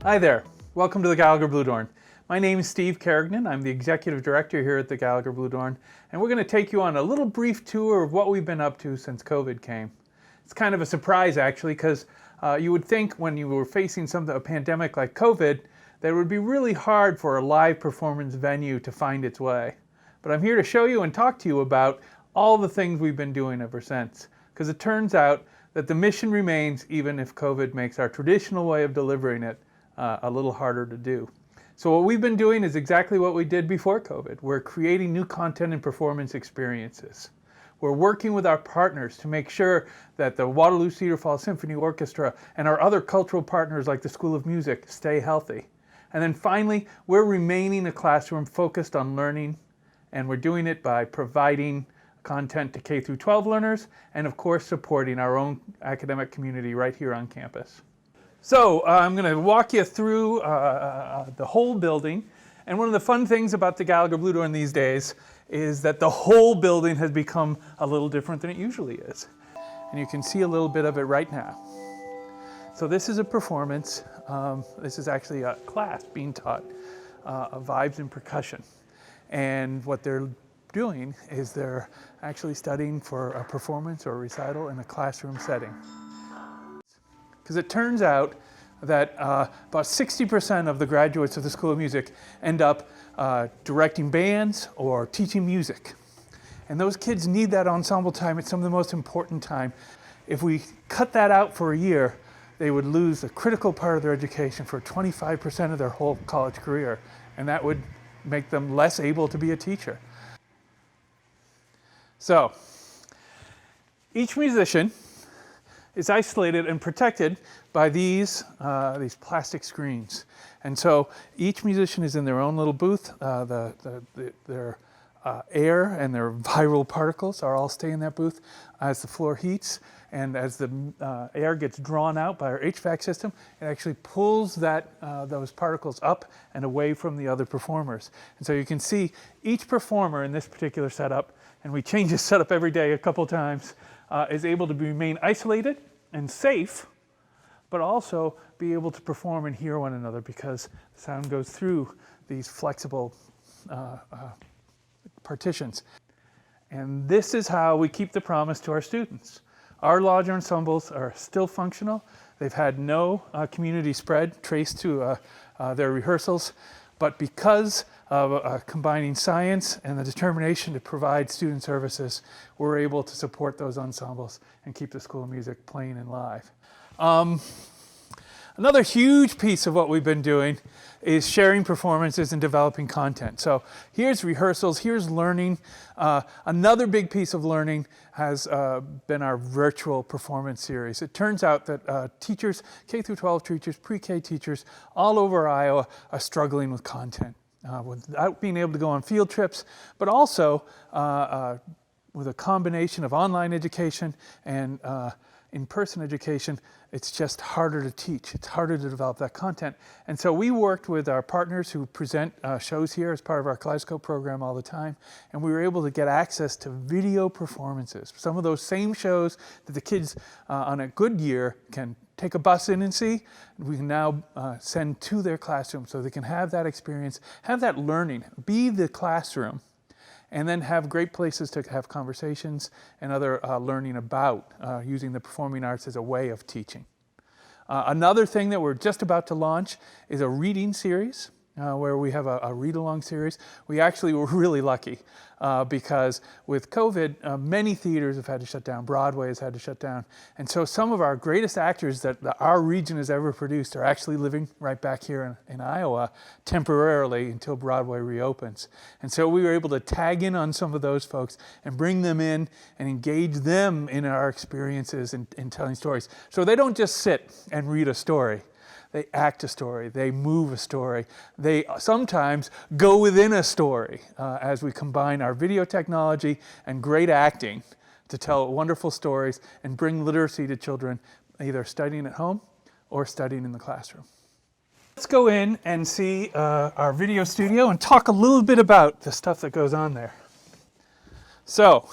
Hi there, welcome to the Gallagher Bluedorn. My name is Steve Carignan. I'm the Executive Director here at the Gallagher Bluedorn, and we're going to take you on a little brief tour of what we've been up to since COVID came. It's kind of a surprise actually, because you would think when you were facing a pandemic like COVID, that it would be really hard for a live performance venue to find its way. But I'm here to show you and talk to you about all the things we've been doing ever since, because it turns out that the mission remains even if COVID makes our traditional way of delivering it a little harder to do. So what we've been doing is exactly what we did before COVID. We're creating new content and performance experiences. We're working with our partners to make sure that the Waterloo Cedar Falls Symphony Orchestra and our other cultural partners like the School of Music stay healthy. And then finally, we're remaining a classroom focused on learning, and we're doing it by providing content to K through 12 learners and of course supporting our own academic community right here on campus. So I'm going to walk you through the whole building, and one of the fun things about the Gallagher Bluedorn these days is that the whole building has become a little different than it usually is. And you can see a little bit of it right now. So this is a performance. This is actually a class being taught of vibes and percussion. And what they're doing is they're actually studying for a performance or a recital in a classroom setting. Because it turns out that about 60% of the graduates of the School of Music end up directing bands or teaching music. And those kids need that ensemble time at some of the most important time. If we cut that out for a year, they would lose a critical part of their education for 25% of their whole college career. And that would make them less able to be a teacher. So, each musician is isolated and protected by these plastic screens. And so each musician is in their own little booth. Their air and their viral particles are all staying in that booth as the floor heats, and as the air gets drawn out by our HVAC system, it actually pulls those particles up and away from the other performers. And so you can see each performer in this particular setup, and we change this setup every day a couple times, is able to remain isolated and safe, but also be able to perform and hear one another because the sound goes through these flexible partitions. And this is how we keep the promise to our students. Our larger ensembles are still functional. They've had no community spread traced to their rehearsals, but because of combining science and the determination to provide student services, we're able to support those ensembles and keep the School of Music playing and live. Another huge piece of what we've been doing is sharing performances and developing content. So here's rehearsals, here's learning. Another big piece of learning has been our virtual performance series. It turns out that teachers, K through 12 teachers, pre-K teachers all over Iowa are struggling with content. Without being able to go on field trips, but also with a combination of online education and in-person education, it's just harder to teach. It's harder to develop that content. And so we worked with our partners who present shows here as part of our Kaleidoscope program all the time, and we were able to get access to video performances. Some of those same shows that the kids on a good year can take a bus in and see, we can now send to their classroom so they can have that experience, have that learning, be the classroom, and then have great places to have conversations and other learning about using the performing arts as a way of teaching. Another thing that we're just about to launch is a reading series where we have a read-along series. We actually were really lucky because with COVID, many theaters have had to shut down. Broadway has had to shut down. And so some of our greatest actors that our region has ever produced are actually living right back here in Iowa temporarily until Broadway reopens. And so we were able to tag in on some of those folks and bring them in and engage them in our experiences in telling stories. So they don't just sit and read a story. They act a story, they move a story, they sometimes go within a story as we combine our video technology and great acting to tell wonderful stories and bring literacy to children either studying at home or studying in the classroom. Let's go in and see our video studio and talk a little bit about the stuff that goes on there. So,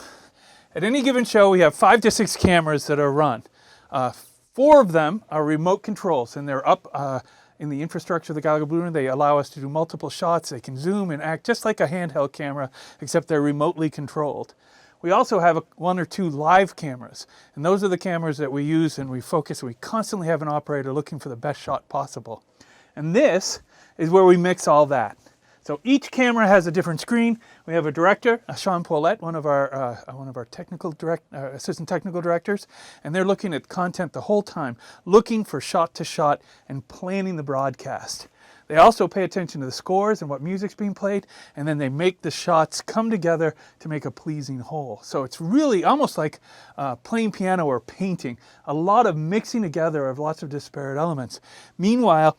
at any given show we have 5 to 6 cameras that are run. 4 of them are remote controls, and they're up in the infrastructure of the Gallagher Bluedorn. They allow us to do multiple shots. They can zoom and act just like a handheld camera, except they're remotely controlled. We also have one or two live cameras, and those are the cameras that we use and we focus. We constantly have an operator looking for the best shot possible. And this is where we mix all that. So each camera has a different screen. We have a director, Sean Paulette, one of our assistant technical directors, and they're looking at content the whole time, looking for shot to shot and planning the broadcast. They also pay attention to the scores and what music's being played, and then they make the shots come together to make a pleasing whole. So it's really almost like playing piano or painting, a lot of mixing together of lots of disparate elements. Meanwhile,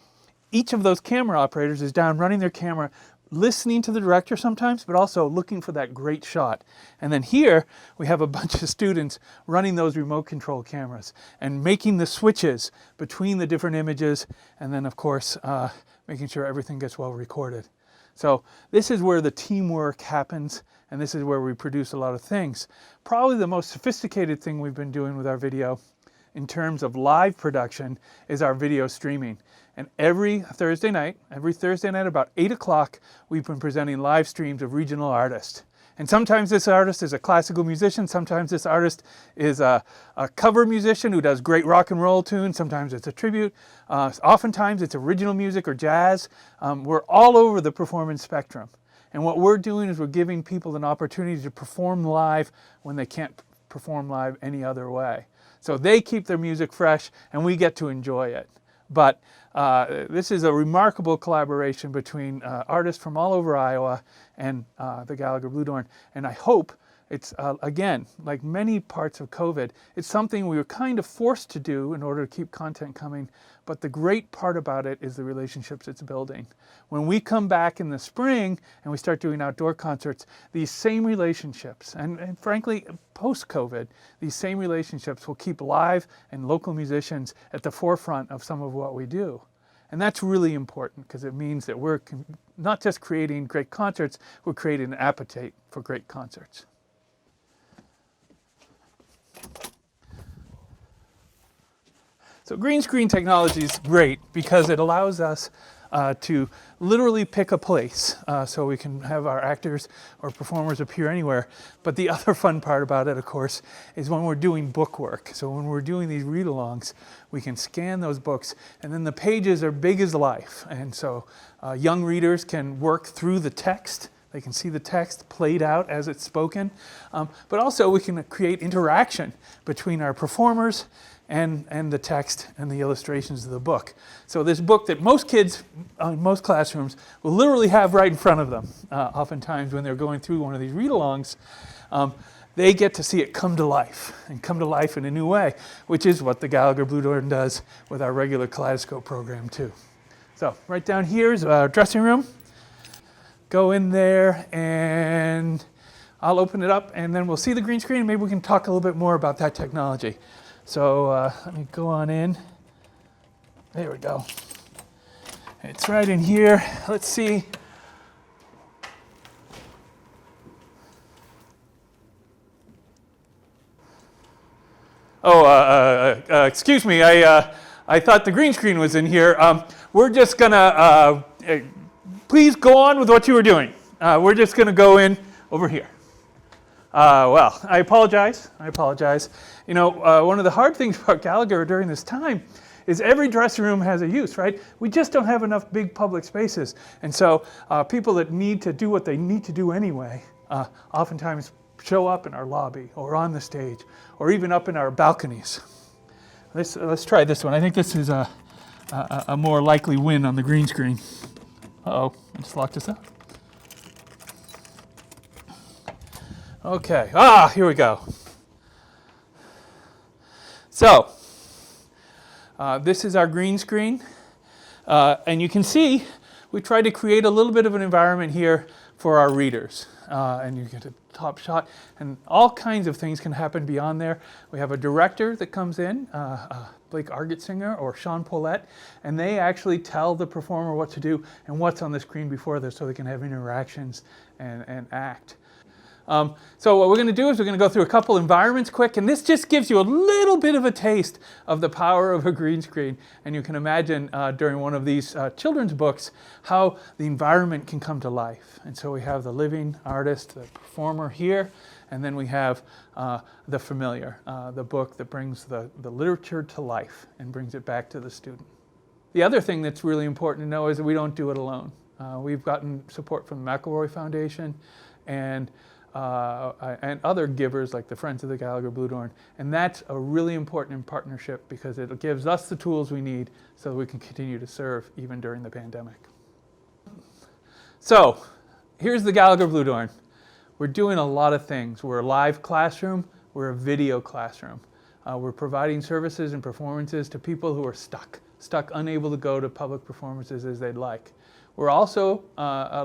each of those camera operators is down running their camera, listening to the director sometimes, but also looking for that great shot. And then here we have a bunch of students running those remote control cameras and making the switches between the different images, and then of course making sure everything gets well recorded. So this is where the teamwork happens, and this is where we produce a lot of things. Probably the most sophisticated thing we've been doing with our video in terms of live production is our video streaming. And every Thursday night about 8 o'clock, we've been presenting live streams of regional artists. And sometimes this artist is a classical musician, sometimes this artist is a cover musician who does great rock and roll tunes, sometimes it's a tribute, oftentimes it's original music or jazz. We're all over the performance spectrum. And what we're doing is we're giving people an opportunity to perform live when they can't perform live any other way. So they keep their music fresh and we get to enjoy it. But this is a remarkable collaboration between artists from all over Iowa and the Gallagher Bluedorn. And I hope it's, again, like many parts of COVID, it's something we were kind of forced to do in order to keep content coming. But the great part about it is the relationships it's building. When we come back in the spring and we start doing outdoor concerts, these same relationships, and frankly, post-COVID, these same relationships will keep live and local musicians at the forefront of some of what we do. And that's really important because it means that we're not just creating great concerts, we're creating an appetite for great concerts. So green screen technology is great because it allows us to literally pick a place so we can have our actors or performers appear anywhere. But the other fun part about it, of course, is when we're doing book work. So when we're doing these read-alongs, we can scan those books, and then the pages are big as life. And so young readers can work through the text. They can see the text played out as it's spoken. But also we can create interaction between our performers and the text and the illustrations of the book. So this book that most kids in most classrooms will literally have right in front of them, oftentimes when they're going through one of these read-alongs, they get to see it come to life, and come to life in a new way, which is what the Gallagher Bluedorn does with our regular Kaleidoscope program too. So right down here is our dressing room. Go in there and I'll open it up and then we'll see the green screen and maybe we can talk a little bit more about that technology. So let me go on in. There we go. It's right in here. Let's see. Oh, excuse me. I thought the green screen was in here. We're just gonna please go on with what you were doing. We're just gonna go in over here. Well, I apologize. You know, one of the hard things about Gallagher during this time is every dressing room has a use, right? We just don't have enough big public spaces. And so people that need to do what they need to do anyway, oftentimes show up in our lobby or on the stage or even up in our balconies. Let's try this one. I think this is a more likely win on the green screen. Uh-oh, I just locked this up. Okay, here we go. So, this is our green screen. And you can see we tried to create a little bit of an environment here for our readers. And you get a top shot, and all kinds of things can happen beyond there. We have a director that comes in, Blake Argetsinger or Sean Paulette, and they actually tell the performer what to do and what's on the screen before this so they can have interactions and act. So what we're going to do is we're going to go through a couple environments quick, and this just gives you a little bit of a taste of the power of a green screen. And you can imagine during one of these children's books how the environment can come to life. And so we have the living artist, the performer here, and then we have the familiar, the book that brings the literature to life and brings it back to the student. The other thing that's really important to know is that we don't do it alone. We've gotten support from the McElroy Foundation and other givers like the Friends of the Gallagher Bluedorn. And that's a really important partnership because it gives us the tools we need so that we can continue to serve even during the pandemic. So here's the Gallagher Bluedorn. We're doing a lot of things. We're a live classroom. We're a video classroom. We're providing services and performances to people who are stuck, unable to go to public performances as they'd like. We're also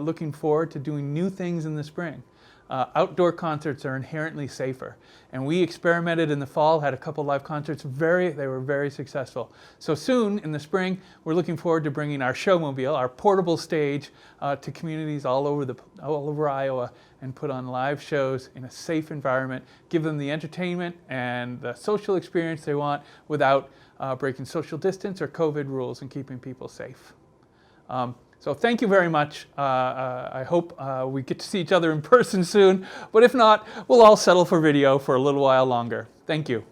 looking forward to doing new things in the spring. Outdoor concerts are inherently safer, and we experimented in the fall, had a couple live concerts, they were very successful. So soon in the spring, we're looking forward to bringing our showmobile, our portable stage, to communities all over Iowa and put on live shows in a safe environment, give them the entertainment and the social experience they want without breaking social distance or COVID rules and keeping people safe. So thank you very much. I hope we get to see each other in person soon, but if not, we'll all settle for video for a little while longer. Thank you.